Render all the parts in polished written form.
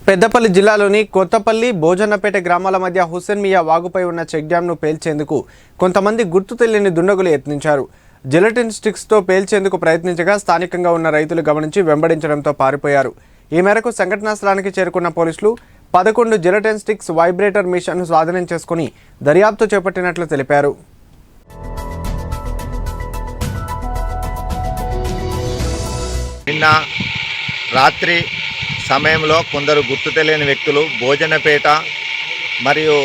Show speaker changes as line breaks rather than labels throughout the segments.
పెద్దపల్లి జిల్లాలోని కొత్తపల్లి భోజన్నపేట గ్రామాల మధ్య హుస్సేన్ మియా వాగుపై ఉన్న చెక్ డ్యాంను పేల్చేందుకు కొంతమంది గుర్తు తెలియని దుండగులు యత్నించారు. జెలటిన్ స్టిక్స్తో పేల్చేందుకు ప్రయత్నించగా స్థానికంగా ఉన్న రైతులు గమనించి వెంబడించడంతో పారిపోయారు. ఈ మేరకు సంఘటనా స్థలానికి చేరుకున్న పోలీసులు 11 జెలటిన్ స్టిక్స్ వైబ్రేటర్ మిషన్ను స్వాధీనం చేసుకుని దర్యాప్తు చేపట్టినట్లు తెలిపారు.
నిన్న రాత్రి సమయంలో కొందరు గుర్తు తెలియని వ్యక్తులు భోజనపేట మరియు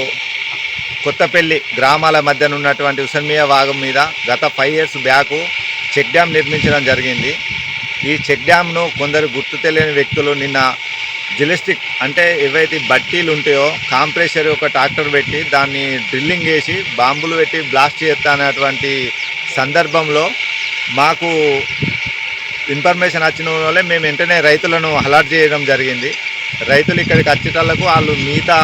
కొత్తపల్లి గ్రామాల మధ్యన ఉన్నటువంటి హుస్సేన్ మియా వాగు మీద గత 5 years బ్యాక్ చెక్ డ్యామ్ నిర్మించడం జరిగింది. ఈ చెక్ డ్యామ్ను కొందరు గుర్తు తెలియని వ్యక్తులు నిన్న జిలిస్టిక్ అంటే ఏవైతే బట్టీలు ఉంటాయో కాంప్రెషర్ ఒక ట్రాక్టర్ పెట్టి దాన్ని డ్రిల్లింగ్ చేసి బాంబులు పెట్టి బ్లాస్ట్ చేస్తానటువంటి సందర్భంలో మాకు ఇన్ఫర్మేషన్ వచ్చిన వల్లే మేము వెంటనే రైతులను అలర్ట్ చేయడం జరిగింది. రైతులు ఇక్కడికి వచ్చేటలకు వాళ్ళు మిగతా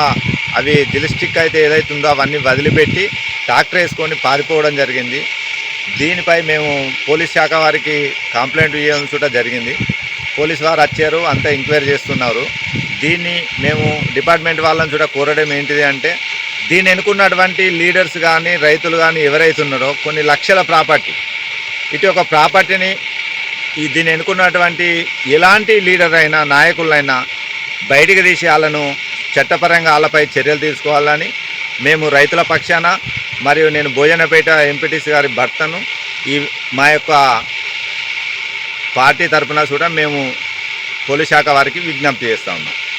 అవి జిలిస్టిక్ అయితే ఏదైతుందో అవన్నీ వదిలిపెట్టి ట్రాక్టర్ వేసుకొని పారిపోవడం జరిగింది. దీనిపై మేము పోలీస్ శాఖ వారికి కంప్లైంట్ ఇవ్వడం కూడా జరిగింది. పోలీస్ వారు వచ్చారు, అంతా ఎంక్వైరీ చేస్తున్నారు. దీన్ని మేము డిపార్ట్మెంట్ వాళ్ళని కూడా కోరడం ఏంటిది అంటే దీన్ని ఎన్నుకున్నటువంటి లీడర్స్ కానీ రైతులు కానీ ఎవరైతే ఉన్నారో కొన్ని లక్షల ప్రాపర్టీ ఇటు ఒక ప్రాపర్టీని దీన్ని ఎన్నుకున్నటువంటి ఎలాంటి లీడర్ అయినా నాయకులైనా బయటికి తీసి వాళ్ళను చట్టపరంగా వాళ్ళపై చర్యలు తీసుకోవాలని మేము రైతుల పక్షాన మరియు నేను భోజనపేట ఎంపీటీసీ గారి భర్తను మా యొక్క పార్టీ తరఫున కూడా మేము పోలీస్ శాఖ వారికి విజ్ఞప్తి చేస్తా ఉన్నాం.